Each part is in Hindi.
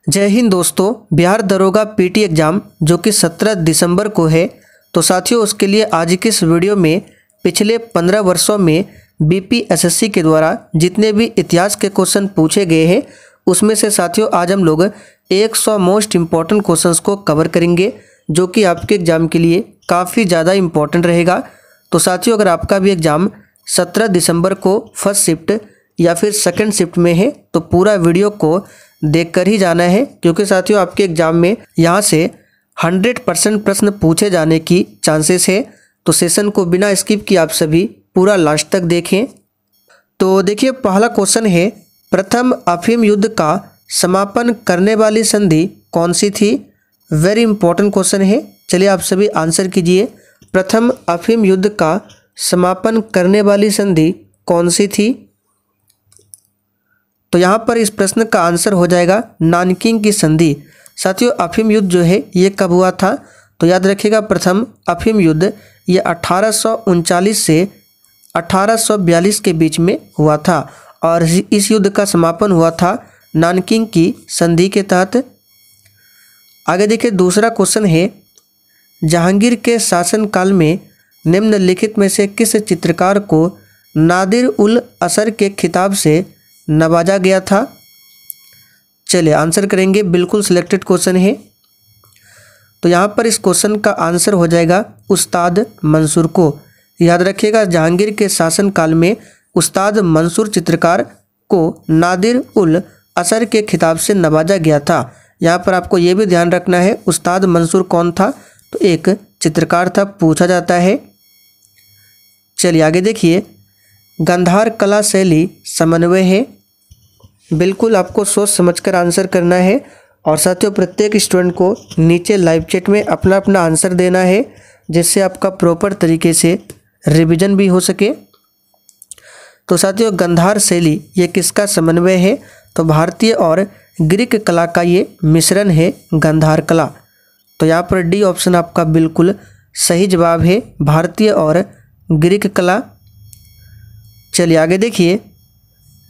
जय हिंद दोस्तों। बिहार दरोगा पीटी एग्ज़ाम जो कि 17 दिसंबर को है, तो साथियों उसके लिए आज की इस वीडियो में पिछले 15 वर्षों में बीपीएसएससी के द्वारा जितने भी इतिहास के क्वेश्चन पूछे गए हैं उसमें से साथियों आज हम लोग 100 मोस्ट इम्पॉर्टेंट क्वेश्चंस को कवर करेंगे जो कि आपके एग्ज़ाम के लिए काफ़ी ज़्यादा इम्पॉर्टेंट रहेगा। तो साथियों अगर आपका भी एग्ज़ाम 17 दिसंबर को फर्स्ट शिफ्ट या फिर सेकंड शिफ्ट में है तो पूरा वीडियो को देखकर ही जाना है, क्योंकि साथियों आपके एग्ज़ाम में यहाँ से 100% प्रश्न पूछे जाने की चांसेस है। तो सेशन को बिना स्किप किए आप सभी पूरा लास्ट तक देखें। तो देखिए पहला क्वेश्चन है, प्रथम अफीम युद्ध का समापन करने वाली संधि कौन सी थी। वेरी इंपॉर्टेंट क्वेश्चन है, चलिए आप सभी आंसर कीजिए। प्रथम अफीम युद्ध का समापन करने वाली संधि कौन सी थी। तो यहाँ पर इस प्रश्न का आंसर हो जाएगा नानकिंग की संधि। साथियों अफीम युद्ध जो है ये कब हुआ था, तो याद रखिएगा प्रथम अफीम युद्ध ये 1839 से 1842 के बीच में हुआ था और इस युद्ध का समापन हुआ था नानकिंग की संधि के तहत। आगे देखिए दूसरा क्वेश्चन है, जहांगीर के शासनकाल में निम्नलिखित में से किस चित्रकार को नादिर उल असर के खिताब से नवाजा गया था। चलिए आंसर करेंगे, बिल्कुल सिलेक्टेड क्वेश्चन है। तो यहाँ पर इस क्वेश्चन का आंसर हो जाएगा उस्ताद मंसूर को। याद रखिएगा जहांगीर के शासनकाल में उस्ताद मंसूर चित्रकार को नादिर उल असर के खिताब से नवाजा गया था। यहाँ पर आपको ये भी ध्यान रखना है उस्ताद मंसूर कौन था, तो एक चित्रकार था, पूछा जाता है। चलिए आगे देखिए, गांधार कला शैली समन्वय है। बिल्कुल आपको सोच समझकर आंसर करना है और साथियों प्रत्येक स्टूडेंट को नीचे लाइव चैट में अपना अपना आंसर देना है जिससे आपका प्रॉपर तरीके से रिवीजन भी हो सके। तो साथियों गांधार शैली ये किसका समन्वय है, तो भारतीय और ग्रीक कला का ये मिश्रण है गांधार कला। तो यहाँ पर डी ऑप्शन आपका बिल्कुल सही जवाब है, भारतीय और ग्रीक कला। चलिए आगे देखिए,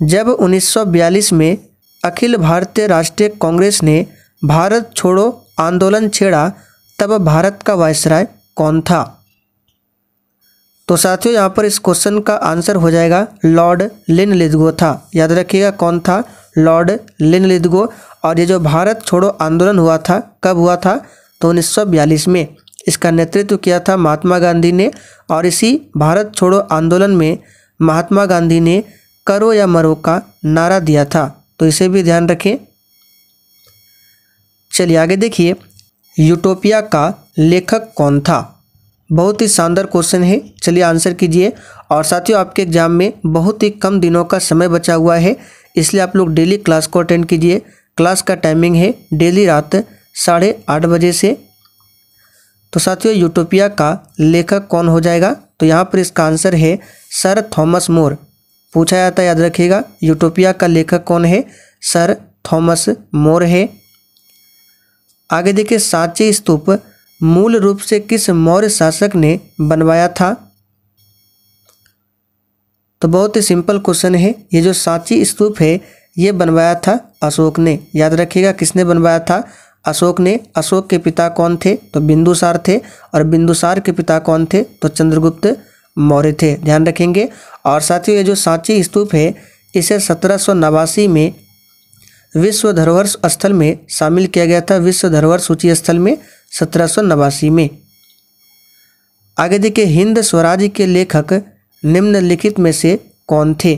जब 1942 में अखिल भारतीय राष्ट्रीय कांग्रेस ने भारत छोड़ो आंदोलन छेड़ा तब भारत का वायसराय कौन था। तो साथियों यहाँ पर इस क्वेश्चन का आंसर हो जाएगा लॉर्ड लिनलिथगो था। याद रखिएगा कौन था, लॉर्ड लिनलिथगो। और ये जो भारत छोड़ो आंदोलन हुआ था कब हुआ था, तो 1942 में। इसका नेतृत्व किया था महात्मा गांधी ने और इसी भारत छोड़ो आंदोलन में महात्मा गांधी ने करो या मरो का नारा दिया था, तो इसे भी ध्यान रखें। चलिए आगे देखिए, यूटोपिया का लेखक कौन था। बहुत ही शानदार क्वेश्चन है, चलिए आंसर कीजिए। और साथियों आपके एग्जाम में बहुत ही कम दिनों का समय बचा हुआ है, इसलिए आप लोग डेली क्लास को अटेंड कीजिए। क्लास का टाइमिंग है डेली रात 8:30 बजे से। तो साथियों यूटोपिया का लेखक कौन हो जाएगा, तो यहाँ पर इसका आंसर है सर थॉमस मोर। पूछा जाता है, याद रखिएगा यूटोपिया का लेखक कौन है, सर थॉमस मोर है। आगे देखिए, सांची स्तूप मूल रूप से किस मौर्य शासक ने बनवाया था। तो बहुत ही सिंपल क्वेश्चन है, ये जो सांची स्तूप है ये बनवाया था अशोक ने। याद रखिएगा किसने बनवाया था, अशोक ने। अशोक के पिता कौन थे, तो बिंदुसार थे, और बिंदुसार के पिता कौन थे, तो चंद्रगुप्त मौर्य थे, ध्यान रखेंगे। और साथियों ये जो सांची स्तूप है इसे 1789 में विश्व धरोहर स्थल में शामिल किया गया था, विश्व धरोहर सूची स्थल में 1789 में। आगे देखिए, हिंद स्वराज के लेखक निम्नलिखित में से कौन थे।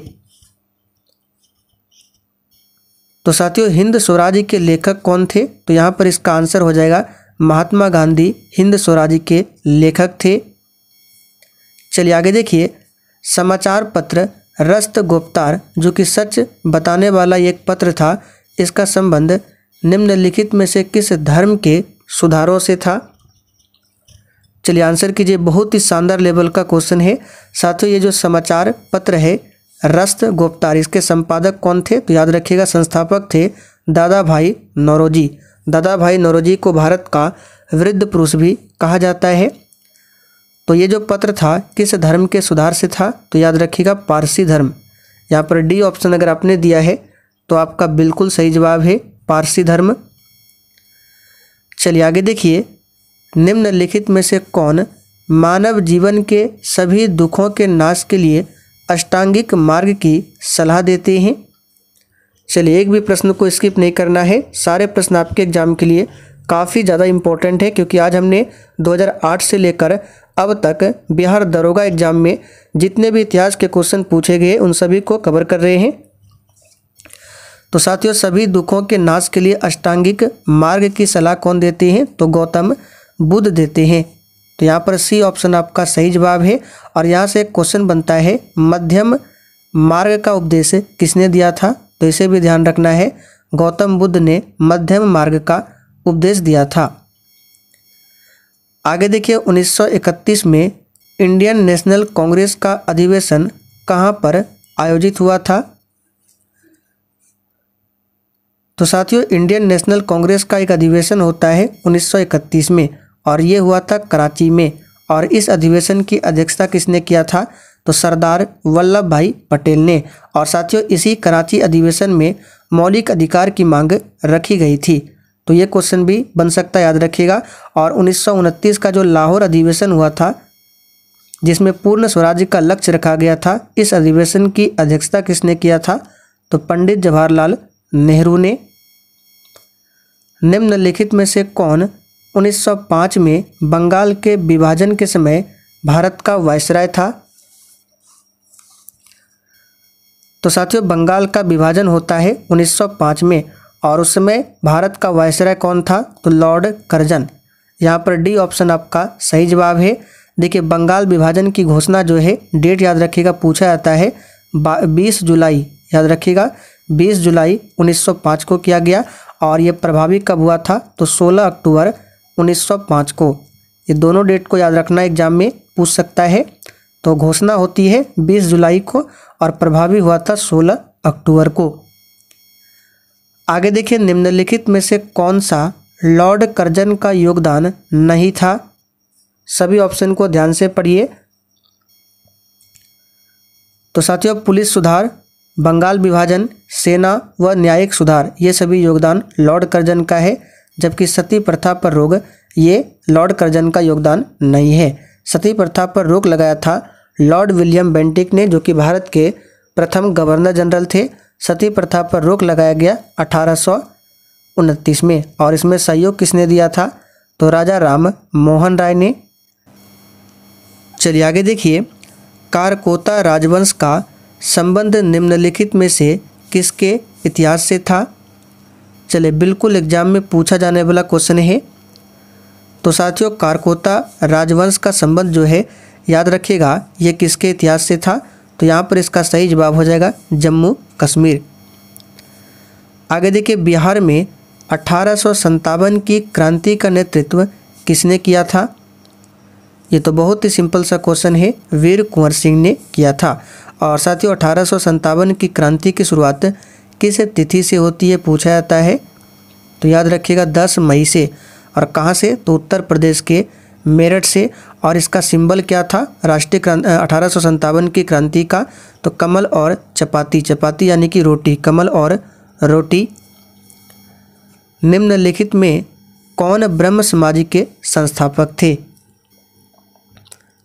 तो साथियों हिंद स्वराज के लेखक कौन थे, तो यहाँ पर इसका आंसर हो जाएगा महात्मा गांधी हिंद स्वराज के लेखक थे। चलिए आगे देखिए, समाचार पत्र रस्तगोप्तार जो कि सच बताने वाला एक पत्र था, इसका संबंध निम्नलिखित में से किस धर्म के सुधारों से था। चलिए आंसर कीजिए, बहुत ही शानदार लेवल का क्वेश्चन है। साथियों ये जो समाचार पत्र है रस्तगोप्तार इसके संपादक कौन थे, तो याद रखिएगा संस्थापक थे दादा भाई नौरोजी। दादा भाई नौरोजी को भारत का वृद्ध पुरुष भी कहा जाता है। तो ये जो पत्र था किस धर्म के सुधार से था, तो याद रखिएगा पारसी धर्म। यहाँ पर डी ऑप्शन अगर आपने दिया है तो आपका बिल्कुल सही जवाब है पारसी धर्म। चलिए आगे देखिए, निम्नलिखित में से कौन मानव जीवन के सभी दुखों के नाश के लिए अष्टांगिक मार्ग की सलाह देते हैं। चलिए एक भी प्रश्न को स्किप नहीं करना है, सारे प्रश्न आपके एग्जाम के लिए काफ़ी ज़्यादा इम्पोर्टेंट है, क्योंकि आज हमने 2008 से लेकर अब तक बिहार दरोगा एग्जाम में जितने भी इतिहास के क्वेश्चन पूछे गए उन सभी को कवर कर रहे हैं। तो साथियों, सभी दुखों के नाश के लिए अष्टांगिक मार्ग की सलाह कौन देते हैं? तो गौतम बुद्ध देते हैं। तो यहाँ पर सी ऑप्शन आपका सही जवाब है। और यहाँ से एक क्वेश्चन बनता है, मध्यम मार्ग का उपदेश किसने दिया था? तो इसे भी ध्यान रखना है, गौतम बुद्ध ने मध्यम मार्ग का उपदेश दिया था। आगे देखिए, 1931 में इंडियन नेशनल कांग्रेस का अधिवेशन कहाँ पर आयोजित हुआ था? तो साथियों, इंडियन नेशनल कांग्रेस का एक अधिवेशन होता है 1931 में, और ये हुआ था कराची में। और इस अधिवेशन की अध्यक्षता किसने किया था? तो सरदार वल्लभ भाई पटेल ने। और साथियों, इसी कराची अधिवेशन में मौलिक अधिकार की मांग रखी गई थी। तो ये क्वेश्चन भी बन सकता है, याद रखिएगा। और 1929 का जो लाहौर अधिवेशन हुआ था, जिसमें पूर्ण स्वराज्य का लक्ष्य रखा गया था, इस अधिवेशन की अध्यक्षता किसने किया था? तो पंडित जवाहरलाल नेहरू ने। निम्नलिखित में से कौन 1905 में बंगाल के विभाजन के समय भारत का वायसराय था? तो साथियों, बंगाल का विभाजन होता है 1905 में, और उस समय भारत का वायसराय कौन था? तो लॉर्ड कर्जन। यहाँ पर डी ऑप्शन आपका सही जवाब है। देखिए, बंगाल विभाजन की घोषणा जो है, डेट याद रखिएगा, पूछा जाता है 20 जुलाई, याद रखिएगा 20 जुलाई 1905 को किया गया। और ये प्रभावी कब हुआ था? तो 16 अक्टूबर 1905 को। ये दोनों डेट को याद रखना, एग्जाम में पूछ सकता है। तो घोषणा होती है 20 जुलाई को और प्रभावी हुआ था 16 अक्टूबर को। आगे देखिए, निम्नलिखित में से कौन सा लॉर्ड कर्जन का योगदान नहीं था? सभी ऑप्शन को ध्यान से पढ़िए। तो साथियों, पुलिस सुधार, बंगाल विभाजन, सेना व न्यायिक सुधार, ये सभी योगदान लॉर्ड कर्जन का है। जबकि सती प्रथा पर रोक, ये लॉर्ड कर्जन का योगदान नहीं है। सती प्रथा पर रोक लगाया था लॉर्ड विलियम बेंटिक ने, जो कि भारत के प्रथम गवर्नर जनरल थे। सती प्रथा पर रोक लगाया गया 1829 में, और इसमें सहयोग किसने दिया था? तो राजा राम मोहन राय ने। चलिए आगे देखिए, कारकोता राजवंश का संबंध निम्नलिखित में से किसके इतिहास से था? चलिए, बिल्कुल एग्जाम में पूछा जाने वाला क्वेश्चन है। तो साथियों, कारकोता राजवंश का संबंध जो है, याद रखिएगा, ये किसके इतिहास से था? तो यहाँ पर इसका सही जवाब हो जाएगा जम्मू कश्मीर। आगे देखिए, बिहार में 1857 की क्रांति का नेतृत्व किसने किया था? ये तो बहुत ही सिंपल सा क्वेश्चन है, वीर कुंवर सिंह ने किया था। और साथियों, 1857 की क्रांति की शुरुआत किस तिथि से होती है पूछा जाता है? तो याद रखिएगा 10 मई से। और कहाँ से? तो उत्तर प्रदेश के मेरठ से। और इसका सिंबल क्या था राष्ट्रीय 1857 की क्रांति का? तो कमल और चपाती, चपाती यानी कि रोटी, कमल और रोटी। निम्नलिखित में कौन ब्रह्म समाज के संस्थापक थे?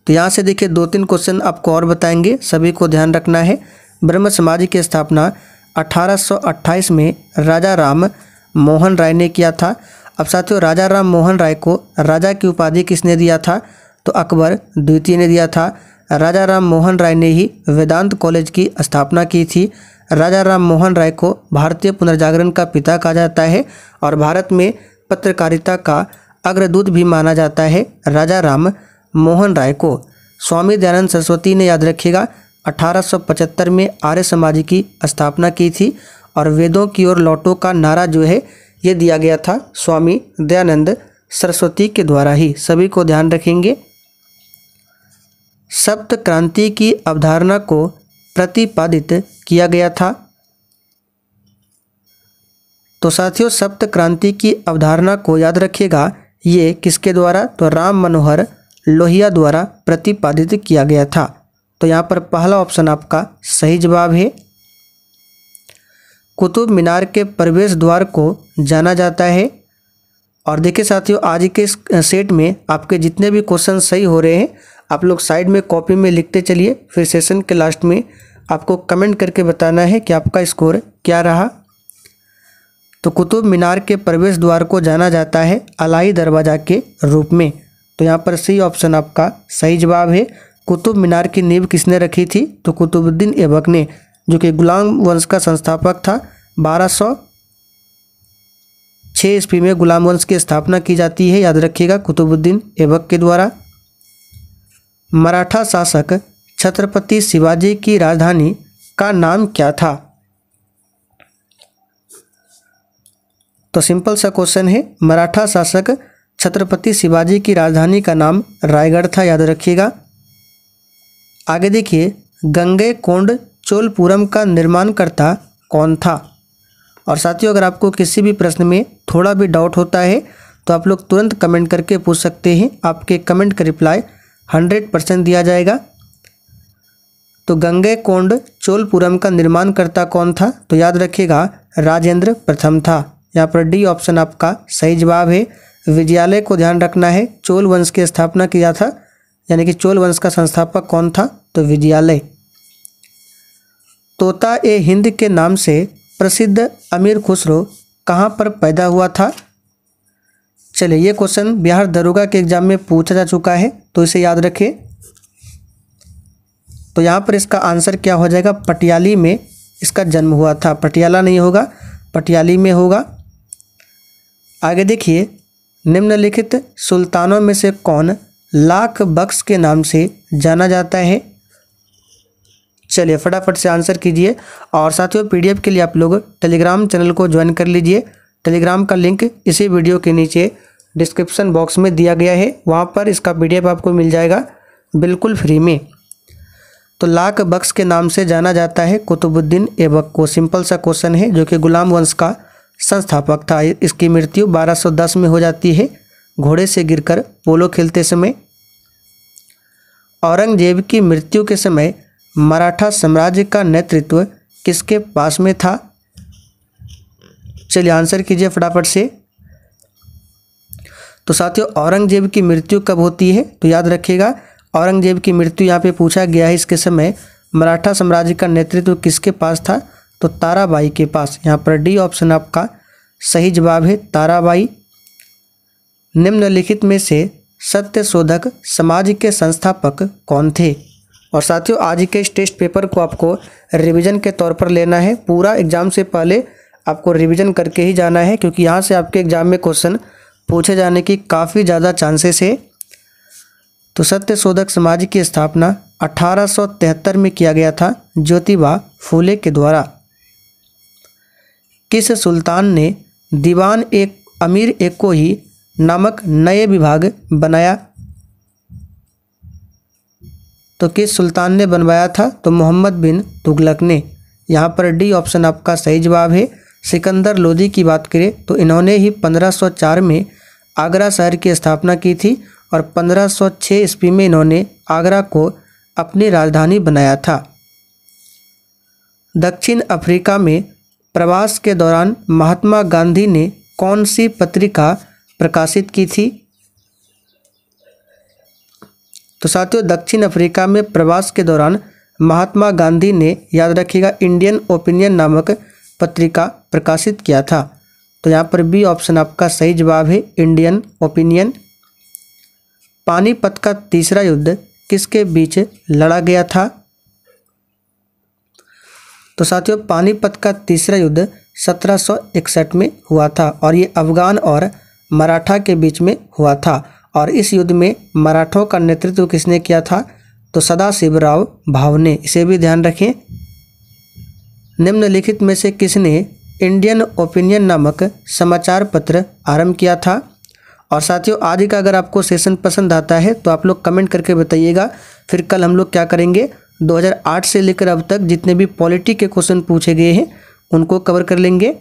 तो यहाँ से देखिए 2-3 क्वेश्चन आपको और बताएंगे, सभी को ध्यान रखना है। ब्रह्म समाज की स्थापना 1828 में राजा राम मोहन राय ने किया था। अब साथियों, राजा राम मोहन राय को राजा की उपाधि किसने दिया था? तो अकबर द्वितीय ने दिया था। राजा राम मोहन राय ने ही वेदांत कॉलेज की स्थापना की थी। राजा राम मोहन राय को भारतीय पुनर्जागरण का पिता कहा जाता है, और भारत में पत्रकारिता का अग्रदूत भी माना जाता है राजा राम मोहन राय को। स्वामी दयानंद सरस्वती ने, याद रखिएगा, 1875 में आर्य समाज की स्थापना की थी। और वेदों की ओर लौटो का नारा जो है, ये दिया गया था स्वामी दयानंद सरस्वती के द्वारा ही। सभी को ध्यान रखेंगे। सप्त क्रांति की अवधारणा को प्रतिपादित किया गया था। तो साथियों, सप्त क्रांति की अवधारणा को याद रखिएगा, ये किसके द्वारा? तो राम मनोहर लोहिया द्वारा प्रतिपादित किया गया था। तो यहाँ पर पहला ऑप्शन आपका सही जवाब है। कुतुब मीनार के प्रवेश द्वार को जाना जाता है? और देखिए साथियों, आज के इस सेट में आपके जितने भी क्वेश्चन सही हो रहे हैं आप लोग साइड में कॉपी में लिखते चलिए। फिर सेशन के लास्ट में आपको कमेंट करके बताना है कि आपका स्कोर क्या रहा। तो कुतुब मीनार के प्रवेश द्वार को जाना जाता है अलाई दरवाज़ा के रूप में। तो यहाँ पर सी ऑप्शन आपका सही जवाब है। कुतुब मीनार की नींव किसने रखी थी? तो कुतुबुद्दीन ऐबक ने, जो कि गुलाम वंश का संस्थापक था। 1206 ईस्वी में गुलाम वंश की स्थापना की जाती है, याद रखिएगा, कुतुबुद्दीन ऐबक के द्वारा। मराठा शासक छत्रपति शिवाजी की राजधानी का नाम क्या था? तो सिंपल सा क्वेश्चन है, मराठा शासक छत्रपति शिवाजी की राजधानी का नाम रायगढ़ था, याद रखिएगा। आगे देखिए, गंगैकोंड चोलपुरम का निर्माणकर्ता कौन था? और साथियों, अगर आपको किसी भी प्रश्न में थोड़ा भी डाउट होता है तो आप लोग तुरंत कमेंट करके पूछ सकते हैं। आपके कमेंट का रिप्लाई 100% दिया जाएगा। तो गंगैकोंड चोलपुरम का निर्माणकर्ता कौन था? तो याद रखिएगा, राजेंद्र प्रथम था। यहाँ पर डी ऑप्शन आपका सही जवाब है। विजयालय को ध्यान रखना है, चोल वंश की स्थापना किया था, यानी कि चोल वंश का संस्थापक कौन था? तो विजयालय। तोता ए हिंद के नाम से प्रसिद्ध अमीर खुसरो कहाँ पर पैदा हुआ था? चलिए, ये क्वेश्चन बिहार दरोगा के एग्जाम में पूछा जा चुका है, तो इसे याद रखिए। तो यहाँ पर इसका आंसर क्या हो जाएगा? पटियाली में इसका जन्म हुआ था। पटियाला नहीं होगा, पटियाली में होगा। आगे देखिए, निम्नलिखित सुल्तानों में से कौन लाख बख्श के नाम से जाना जाता है? चलिए फटाफट से आंसर कीजिए। और साथियों, पीडीएफ के लिए आप लोग टेलीग्राम चैनल को ज्वाइन कर लीजिए। टेलीग्राम का लिंक इसी वीडियो के नीचे डिस्क्रिप्शन बॉक्स में दिया गया है, वहाँ पर इसका पीडीएफ आपको मिल जाएगा बिल्कुल फ्री में। तो लाख बख्श के नाम से जाना जाता है कुतुबुद्दीन ऐबक को। सिंपल सा क्वेश्चन है, जो कि गुलाम वंश का संस्थापक था। इसकी मृत्यु 1210 में हो जाती है, घोड़े से गिरकर पोलो खेलते समय। औरंगजेब की मृत्यु के समय मराठा साम्राज्य का नेतृत्व किसके पास में था? चलिए आंसर कीजिए फटाफट से। तो साथियों, औरंगजेब की मृत्यु कब होती है? तो याद रखिएगा, औरंगजेब की मृत्यु यहाँ पे पूछा गया है, इसके समय मराठा साम्राज्य का नेतृत्व किसके पास था? तो ताराबाई के पास। यहाँ पर डी ऑप्शन आपका सही जवाब है, ताराबाई। निम्नलिखित में से सत्यशोधक समाज के संस्थापक कौन थे? और साथियों, आज के इस टेस्ट पेपर को आपको रिवीजन के तौर पर लेना है। पूरा एग्जाम से पहले आपको रिवीजन करके ही जाना है, क्योंकि यहाँ से आपके एग्जाम में क्वेश्चन पूछे जाने की काफ़ी ज़्यादा चांसेस है। तो सत्यशोधक समाज की स्थापना 1873 में किया गया था ज्योतिबा फूले के द्वारा। किस सुल्तान ने दीवान एक अमीर एक को ही नामक नए विभाग बनाया? तो किस सुल्तान ने बनवाया था? तो मोहम्मद बिन तुगलक ने। यहाँ पर डी ऑप्शन आपका सही जवाब है। सिकंदर लोदी की बात करें तो इन्होंने ही 1504 में आगरा शहर की स्थापना की थी और 1506 ईस्वी में इन्होंने आगरा को अपनी राजधानी बनाया था। दक्षिण अफ्रीका में प्रवास के दौरान महात्मा गांधी ने कौन सी पत्रिका प्रकाशित की थी? तो साथियों, दक्षिण अफ्रीका में प्रवास के दौरान महात्मा गांधी ने, याद रखिएगा, इंडियन ओपिनियन नामक पत्रिका प्रकाशित किया था। तो यहाँ पर बी ऑप्शन आपका सही जवाब है, इंडियन ओपिनियन। पानीपत का तीसरा युद्ध किसके बीच लड़ा गया था? तो साथियों, पानीपत का तीसरा युद्ध 1761 में हुआ था और ये अफगान और मराठा के बीच में हुआ था। और इस युद्ध में मराठों का नेतृत्व किसने किया था? तो सदाशिवराव भावने। इसे भी ध्यान रखें। निम्नलिखित में से किसने इंडियन ओपिनियन नामक समाचार पत्र आरंभ किया था? और साथियों, आज का अगर आपको सेशन पसंद आता है तो आप लोग कमेंट करके बताइएगा। फिर कल हम लोग क्या करेंगे, 2008 से लेकर अब तक जितने भी पॉलिटी के क्वेश्चन पूछे गए हैं उनको कवर कर लेंगे।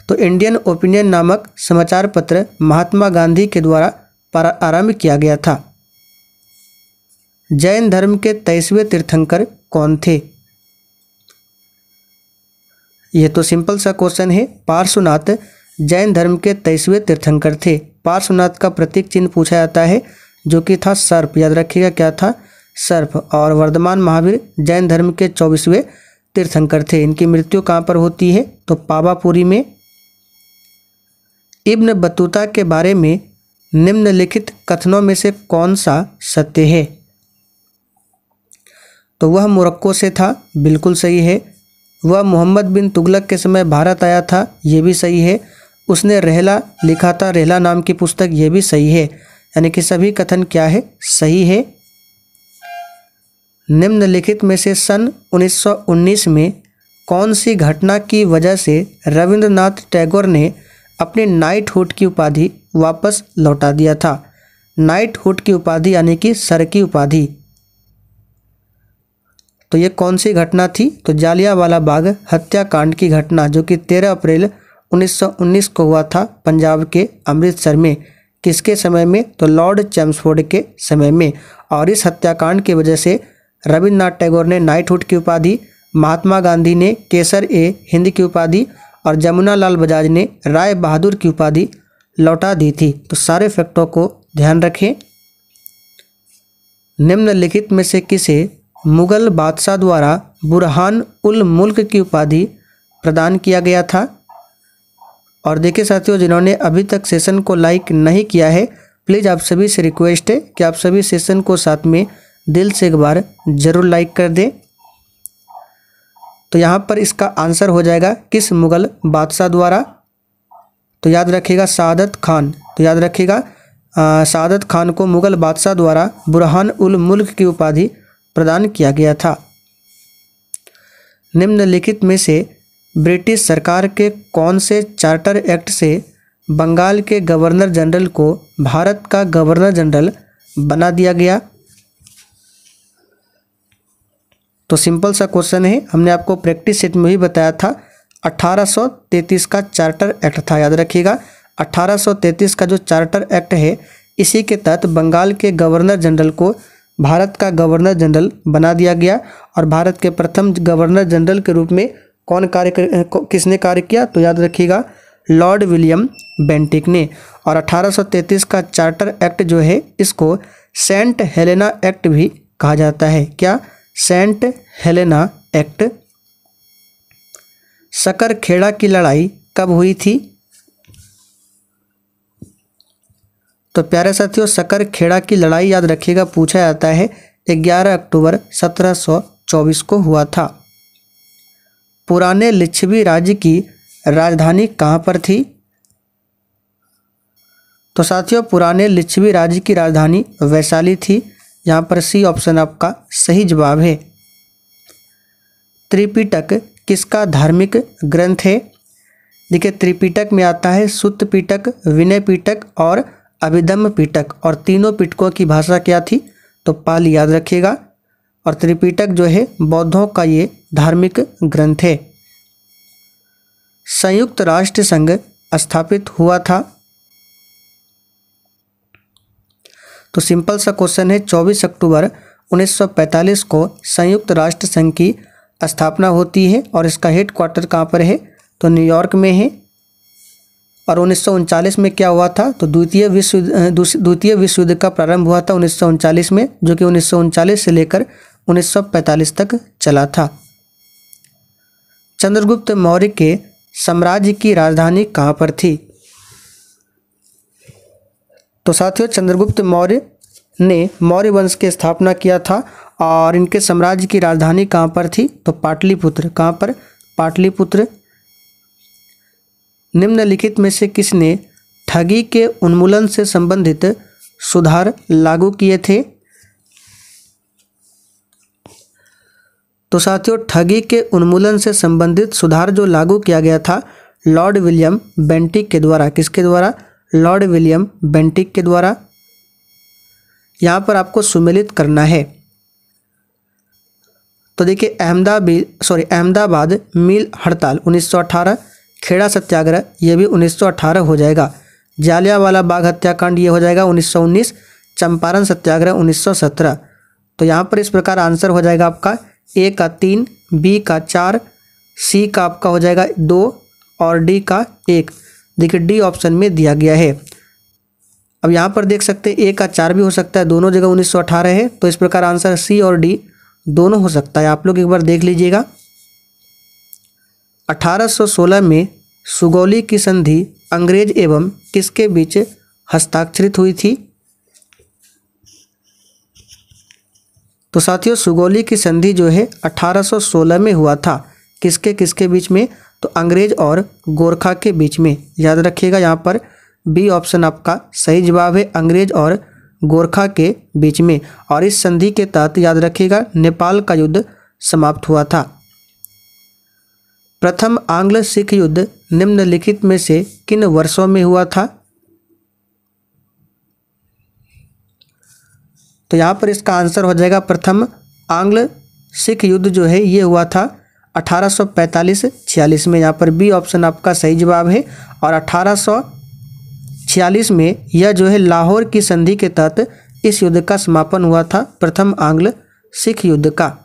तो इंडियन ओपिनियन नामक समाचार पत्र महात्मा गांधी के द्वारा आरंभ किया गया था। जैन धर्म के 23वें तीर्थंकर कौन थे? यह तो सिंपल सा क्वेश्चन है, पार्श्वनाथ जैन धर्म के 23वें तीर्थंकर थे। पार्श्वनाथ का प्रतीक चिन्ह पूछा जाता है जो कि था सर्प, याद रखिएगा क्या था, सर्प। और वर्धमान महावीर जैन धर्म के 24वें तीर्थंकर थे। इनकी मृत्यु कहाँ पर होती है, तो पावापुरी में। इब्न बतूता के बारे में निम्नलिखित कथनों में से कौन सा सत्य है, तो वह मोरक्को से था, बिल्कुल सही है। वह मोहम्मद बिन तुगलक के समय भारत आया था, ये भी सही है। उसने रहला लिखा था, रहला नाम की पुस्तक, ये भी सही है। यानी कि सभी कथन क्या है, सही है। निम्नलिखित में से सन 1919 में कौन सी घटना की वजह से रविंद्रनाथ टैगोर ने अपनी नाइटहुड की उपाधि वापस लौटा दिया था। नाइटहुड की उपाधि यानी कि सर की उपाधि, तो ये कौन सी घटना थी, तो जालियांवाला बाग हत्याकांड की घटना, जो कि 13 अप्रैल 1919 को हुआ था पंजाब के अमृतसर में। किसके समय में, तो लॉर्ड चैम्सफोर्ड के समय में। और इस हत्याकांड की वजह से रविंद्रनाथ टैगोर ने नाइटहुड की उपाधि, महात्मा गांधी ने केसर ए हिंद की उपाधि और जमुना लाल बजाज ने राय बहादुर की उपाधि लौटा दी थी। तो सारे फैक्टों को ध्यान रखें। निम्नलिखित में से किसे मुगल बादशाह द्वारा बुरहान उल मुल्क की उपाधि प्रदान किया गया था। और देखिए साथियों, जिन्होंने अभी तक सेशन को लाइक नहीं किया है, प्लीज़ आप सभी से रिक्वेस्ट है कि आप सभी सेशन को साथ में दिल से एक बार ज़रूर लाइक कर दें। तो यहाँ पर इसका आंसर हो जाएगा किस मुगल बादशाह द्वारा, तो याद रखिएगा सादत खान। तो याद रखिएगा सादत खान को मुगल बादशाह द्वारा बुरहान उल मुल्क की उपाधि प्रदान किया गया था। निम्नलिखित में से ब्रिटिश सरकार के कौन से चार्टर एक्ट से बंगाल के गवर्नर जनरल को भारत का गवर्नर जनरल बना दिया गया, तो सिंपल सा क्वेश्चन है, हमने आपको प्रैक्टिस सेट में भी बताया था। 1833 का चार्टर एक्ट था, याद रखिएगा 1833 का जो चार्टर एक्ट है, इसी के तहत बंगाल के गवर्नर जनरल को भारत का गवर्नर जनरल बना दिया गया। और भारत के प्रथम गवर्नर जनरल के रूप में किसने कार्य किया, तो याद रखिएगा लॉर्ड विलियम बेंटिक ने। और 1833 का चार्टर एक्ट जो है, इसको सेंट हेलेना एक्ट भी कहा जाता है। क्या, सेंट हेलेना एक्ट। सकरखेड़ा की लड़ाई कब हुई थी, तो प्यारे साथियों सकरखेड़ा की लड़ाई याद रखिएगा पूछा जाता है 11 अक्टूबर 1724 को हुआ था। पुराने लिच्छवी राज्य की राजधानी कहाँ पर थी, तो साथियों पुराने लिच्छवी राज्य की राजधानी वैशाली थी। यहाँ पर सी ऑप्शन आपका सही जवाब है। त्रिपिटक किसका धार्मिक ग्रंथ है, देखिए त्रिपिटक में आता है सुत्त पिटक, विनय पिटक और अभिधम्म पिटक। और तीनों पिटकों की भाषा क्या थी, तो पाली, याद रखिएगा। और त्रिपिटक जो है बौद्धों का ये धार्मिक ग्रंथ है। संयुक्त राष्ट्र संघ स्थापित हुआ था, तो सिंपल सा क्वेश्चन है 24 अक्टूबर 1945 को संयुक्त राष्ट्र संघ की स्थापना होती है। और इसका हेडक्वार्टर कहाँ पर है, तो न्यूयॉर्क में है। और 1939 में क्या हुआ था, तो द्वितीय विश्व युद्ध का प्रारंभ हुआ था 1939 में, जो कि 1939 से लेकर 1945 तक चला था। चंद्रगुप्त मौर्य के साम्राज्य की राजधानी कहाँ पर थी, तो साथियों चंद्रगुप्त मौर्य ने मौर्य वंश की स्थापना किया था। और इनके साम्राज्य की राजधानी कहाँ पर थी, तो पाटलिपुत्र। कहाँ पर, पाटलिपुत्र। निम्नलिखित में से किसने ठगी के उन्मूलन से संबंधित सुधार लागू किए थे, तो साथियों ठगी के उन्मूलन से संबंधित सुधार जो लागू किया गया था लॉर्ड विलियम बेंटिक के द्वारा। किसके द्वारा, लॉर्ड विलियम बेंटिक के द्वारा। यहाँ पर आपको सुमेलित करना है। तो देखिए अहमदाबाद मिल हड़ताल 1918, खेड़ा सत्याग्रह ये भी 1918 हो जाएगा। जालियांवाला बाग हत्याकांड ये हो जाएगा 1919, चंपारण सत्याग्रह 1917। तो यहाँ पर इस प्रकार आंसर हो जाएगा आपका ए का 3, बी का 4, सी का आपका हो जाएगा 2 और डी का 1। देखिए डी ऑप्शन में दिया गया है। अब यहाँ पर देख सकते हैं A का 4 भी हो सकता है, दोनों जगह 1918 है, तो इस प्रकार आंसर सी और डी दोनों हो सकता है। आप लोग एक बार देख लीजिएगा। 1816 में सुगौली की संधि अंग्रेज एवं किसके बीच हस्ताक्षरित हुई थी? तो साथियों सुगौली की संधि जो है 1816 में हुआ था। किसके किसके बीच में? तो अंग्रेज और गोरखा के बीच में। याद रखिएगा यहाँ पर बी ऑप्शन आपका सही जवाब है, अंग्रेज और गोरखा के बीच में। और इस संधि के तहत याद रखिएगा नेपाल का युद्ध समाप्त हुआ था। प्रथम आंग्ल सिख युद्ध निम्नलिखित में से किन वर्षों में हुआ था? तो यहाँ पर इसका आंसर हो जाएगा प्रथम आंग्ल सिख युद्ध जो है ये हुआ था 1845-46 में। यहाँ पर बी ऑप्शन आपका सही जवाब है। और 1846 में यह जो है लाहौर की संधि के तहत इस युद्ध का समापन हुआ था, प्रथम आंग्ल सिख युद्ध का।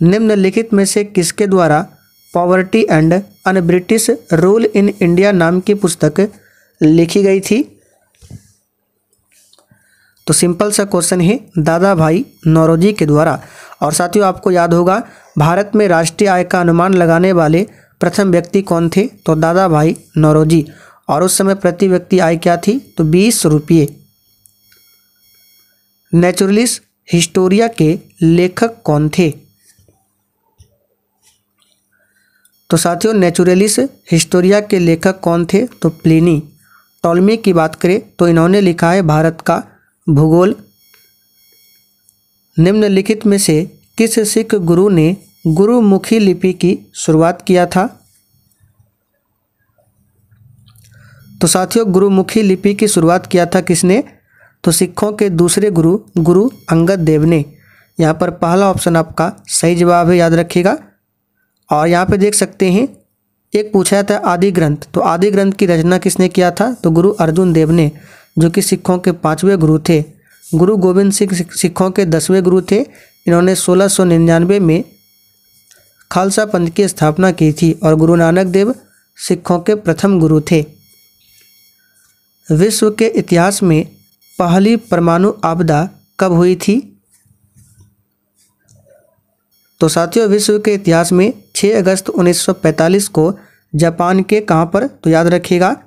निम्नलिखित में से किसके द्वारा poverty and un British rule in India नाम की पुस्तक लिखी गई थी? तो सिंपल सा क्वेश्चन है, दादा भाई नौरोजी के द्वारा। और साथियों आपको याद होगा भारत में राष्ट्रीय आय का अनुमान लगाने वाले प्रथम व्यक्ति कौन थे? तो दादा भाई नौरोजी। और उस समय प्रति व्यक्ति आय क्या थी? तो 20 रुपये। नेचुरलिस्ट हिस्टोरिया के लेखक कौन थे? तो साथियों नेचुरलिस्ट हिस्टोरिया के लेखक कौन थे? तो प्लिनी। टॉलमी की बात करें तो इन्होंने लिखा है भारत का भूगोल। निम्नलिखित में से किस सिख गुरु ने गुरुमुखी लिपि की शुरुआत किया था? तो साथियों गुरुमुखी लिपि की शुरुआत किया था किसने? तो सिखों के दूसरे गुरु गुरु अंगद देव ने। यहाँ पर पहला ऑप्शन आपका सही जवाब है, याद रखिएगा। और यहाँ पे देख सकते हैं एक पूछा था आदि ग्रंथ, तो आदि ग्रंथ की रचना किसने किया था? तो गुरु अर्जुन देव ने, जो कि सिखों के 5वें गुरु थे। गुरु गोविंद सिंह सिखों के 10वें गुरु थे। इन्होंने 1699 में खालसा पंथ की स्थापना की थी। और गुरु नानक देव सिखों के प्रथम गुरु थे। विश्व के इतिहास में पहली परमाणु आपदा कब हुई थी? तो साथियों विश्व के इतिहास में 6 अगस्त 1945 को जापान के कहाँ पर? तो याद रखिएगा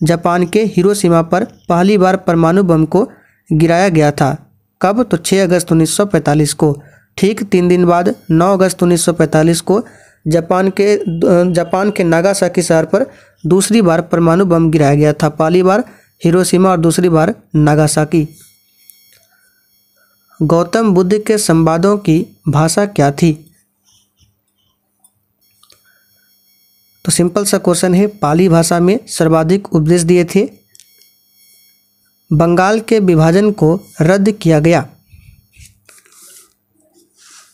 जापान के हिरोशिमा पर पहली बार परमाणु बम को गिराया गया था। कब? तो 6 अगस्त 1945 को। ठीक 3 दिन बाद 9 अगस्त 1945 को जापान के नागासाकी शहर पर दूसरी बार परमाणु बम गिराया गया था। पहली बार हिरोशिमा और दूसरी बार नागासाकी। गौतम बुद्ध के संवादों की भाषा क्या थी? तो सिंपल सा क्वेश्चन है, पाली भाषा में सर्वाधिक उपदेश दिए थे। बंगाल के विभाजन को रद्द किया गया।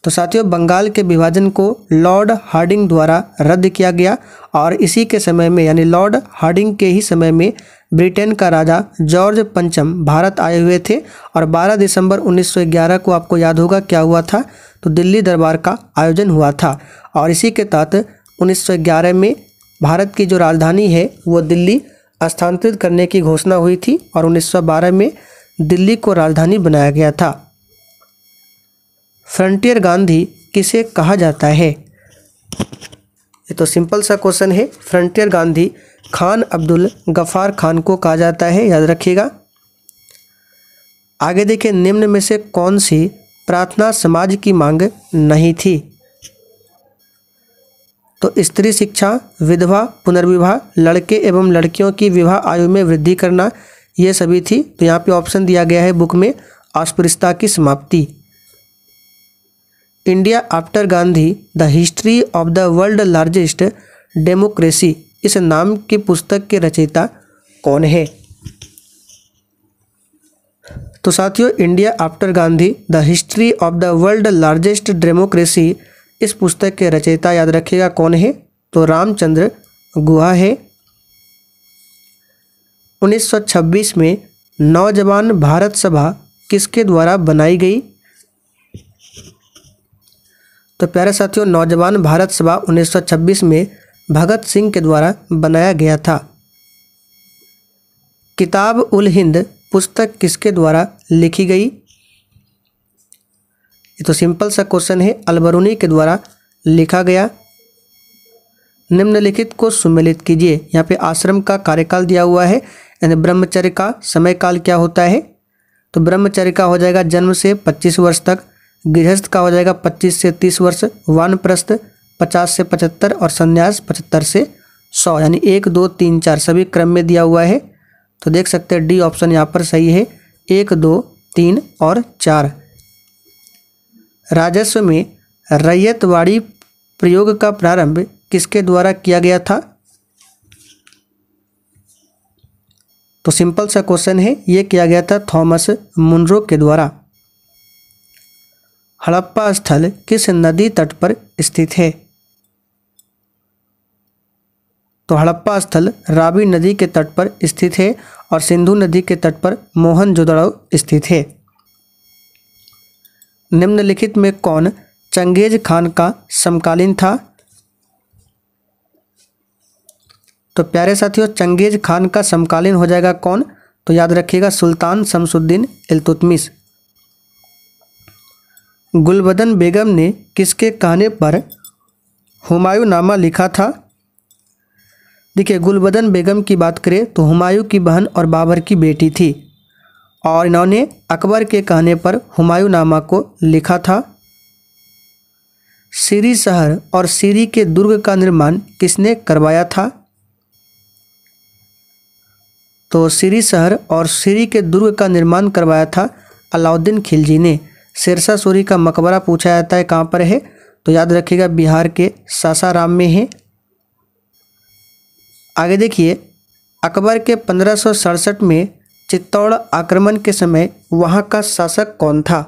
तो साथियों बंगाल के विभाजन को लॉर्ड हार्डिंग द्वारा रद्द किया गया। और इसी के समय में यानी लॉर्ड हार्डिंग के ही समय में ब्रिटेन का राजा जॉर्ज पंचम भारत आए हुए थे। और 12 दिसंबर 1911 को आपको याद होगा क्या हुआ था? तो दिल्ली दरबार का आयोजन हुआ था। और इसी के तहत 1911 में भारत की जो राजधानी है वो दिल्ली स्थानांतरित करने की घोषणा हुई थी। और 1912 में दिल्ली को राजधानी बनाया गया था। फ्रंटियर गांधी किसे कहा जाता है? ये तो सिंपल सा क्वेश्चन है। फ्रंटियर गांधी खान अब्दुल गफ्फार खान को कहा जाता है, याद रखिएगा। आगे देखिए, निम्न में से कौन सी प्रार्थना समाज की मांग नहीं थी? तो स्त्री शिक्षा, विधवा पुनर्विवाह, लड़के एवं लड़कियों की विवाह आयु में वृद्धि करना, ये सभी थी। तो यहाँ पे ऑप्शन दिया गया है बुक में, अस्पृश्यता की समाप्ति। India after Gandhi the history of the world largest democracy, इस नाम की पुस्तक के रचयिता कौन है? तो साथियों India after Gandhi the history of the world largest democracy, इस पुस्तक के रचयिता याद रखिएगा कौन है? तो रामचंद्र गुहा है। 1926 में नौजवान भारत सभा किसके द्वारा बनाई गई? तो प्यारे साथियों नौजवान भारत सभा 1926 में भगत सिंह के द्वारा बनाया गया था? किताब उल हिंद पुस्तक किसके द्वारा लिखी गई? ये तो सिंपल सा क्वेश्चन है, अलबरूनी के द्वारा लिखा गया। निम्नलिखित को सुमेलित कीजिए। यहाँ पे आश्रम का कार्यकाल दिया हुआ है, यानी ब्रह्मचर्य का समय काल क्या होता है? तो ब्रह्मचर्य का हो जाएगा जन्म से 25 वर्ष तक, गृहस्थ का हो जाएगा 25 से 30 वर्ष, वानप्रस्थ 50 से 75 और संन्यास 75 से 100, यानी 1 2 3 4 सभी क्रम में दिया हुआ है। तो देख सकते हैं डी ऑप्शन यहाँ पर सही है, 1 2 3 और 4। राजस्व में रैयतवाड़ी प्रयोग का प्रारंभ किसके द्वारा किया गया था? तो सिंपल सा क्वेश्चन है, ये किया गया था थॉमस मुनरो के द्वारा। हड़प्पा स्थल किस नदी तट पर स्थित है? तो हड़प्पा स्थल रावी नदी के तट पर स्थित है और सिंधु नदी के तट पर मोहनजोदड़ो स्थित है। निम्नलिखित में कौन चंगेज खान का समकालीन था? तो प्यारे साथियों, चंगेज खान का समकालीन हो जाएगा कौन? तो याद रखिएगा सुल्तान शमसुद्दीन इल्तुतमिश। गुलबदन बेगम ने किसके कहने पर हुमायूंनामा लिखा था? देखिए, गुलबदन बेगम की बात करें तो हुमायूं की बहन और बाबर की बेटी थी और इन्होंने अकबर के कहने पर हुमायूंनामा को लिखा था। सीरी शहर और सीरी के दुर्ग का निर्माण किसने करवाया था? तो सीरी शहर और सीरी के दुर्ग का निर्माण करवाया था अलाउद्दीन खिलजी ने। शेरशाह सूरी का मकबरा पूछा जाता है कहाँ पर है? तो याद रखिएगा बिहार के सासाराम में है। आगे देखिए, अकबर के 1567 में चित्तौड़ आक्रमण के समय वहाँ का शासक कौन था?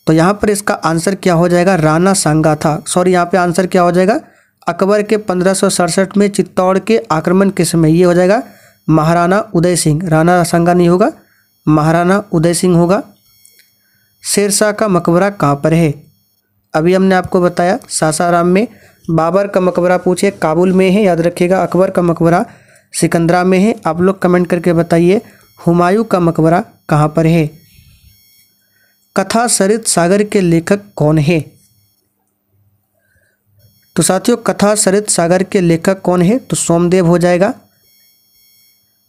तो यहाँ पर इसका आंसर क्या हो जाएगा? राणा सांगा था। सॉरी, यहाँ पे आंसर क्या हो जाएगा? अकबर के 1567 में चित्तौड़ के आक्रमण के समय ये हो जाएगा महाराणा उदय सिंह। राणा सांगा नहीं होगा, महाराणा उदय सिंह होगा। शेरशाह का मकबरा कहाँ पर है? अभी हमने आपको बताया सासाराम में। बाबर का मकबरा पूछे काबुल में है, याद रखिएगा। अकबर का मकबरा सिकंदरा में है। आप लोग कमेंट करके बताइए हुमायूं का मकबरा कहाँ पर है। कथा सरित सागर के लेखक कौन है? तो साथियों, कथा सरित सागर के लेखक कौन है? तो सोमदेव हो जाएगा।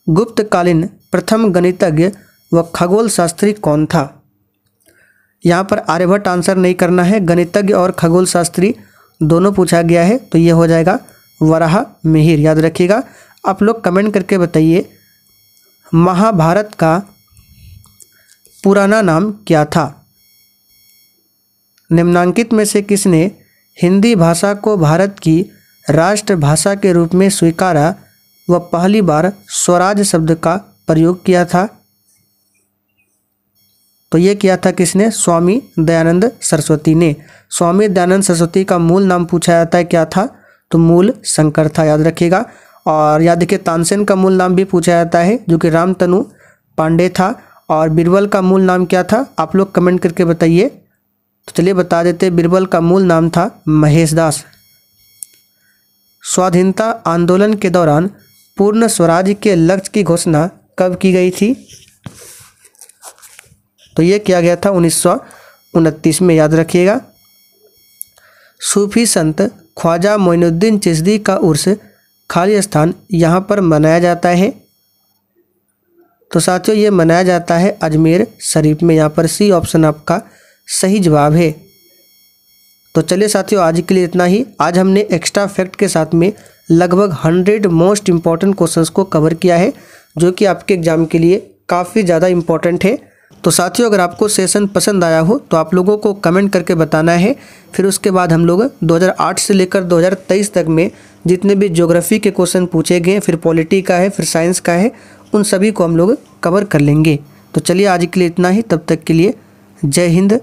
गुप्तकालीन प्रथम गणितज्ञ व खगोल शास्त्री कौन था? यहाँ पर आर्यभट्ट आंसर नहीं करना है, गणितज्ञ और खगोल शास्त्री दोनों पूछा गया है, तो ये हो जाएगा वराह मिहिर। याद रखिएगा। आप लोग कमेंट करके बताइए महाभारत का पुराना नाम क्या था? निम्नांकित में से किसने हिंदी भाषा को भारत की राष्ट्रभाषा के रूप में स्वीकारा व पहली बार स्वराज शब्द का प्रयोग किया था? तो ये किया था किसने? स्वामी दयानंद सरस्वती ने। स्वामी दयानंद सरस्वती का मूल नाम पूछा जाता है, क्या था? तो मूल शंकर था, याद रखिएगा। और याद रखिए तानसेन का मूल नाम भी पूछा जाता है जो कि रामतनु पांडे था। और बीरबल का मूल नाम क्या था? आप लोग कमेंट करके बताइए। तो चलिए बता देते, बीरबल का मूल नाम था महेश दास। स्वाधीनता आंदोलन के दौरान पूर्ण स्वराज के लक्ष्य की घोषणा कब की गई थी? तो ये किया गया था 1929 में, याद रखिएगा। सूफी संत ख्वाजा मोइनुद्दीन चिश्ती का उर्स खाली स्थान यहाँ पर मनाया जाता है? तो साथियों, ये मनाया जाता है अजमेर शरीफ में। यहाँ पर सी ऑप्शन आपका सही जवाब है। तो चलिए साथियों, आज के लिए इतना ही। आज हमने एक्स्ट्रा फैक्ट के साथ में लगभग 100 मोस्ट इम्पॉर्टेंट क्वेश्चंस को कवर किया है, जो कि आपके एग्जाम के लिए काफ़ी ज़्यादा इम्पॉर्टेंट है। तो साथियों, अगर आपको सेशन पसंद आया हो तो आप लोगों को कमेंट करके बताना है। फिर उसके बाद हम लोग 2008 से लेकर 2023 तक में जितने भी ज्योग्राफी के क्वेश्चन पूछे गए, फिर पॉलिटी का है, फिर साइंस का है, उन सभी को हम लोग कवर कर लेंगे। तो चलिए आज के लिए इतना ही। तब तक के लिए जय हिंद,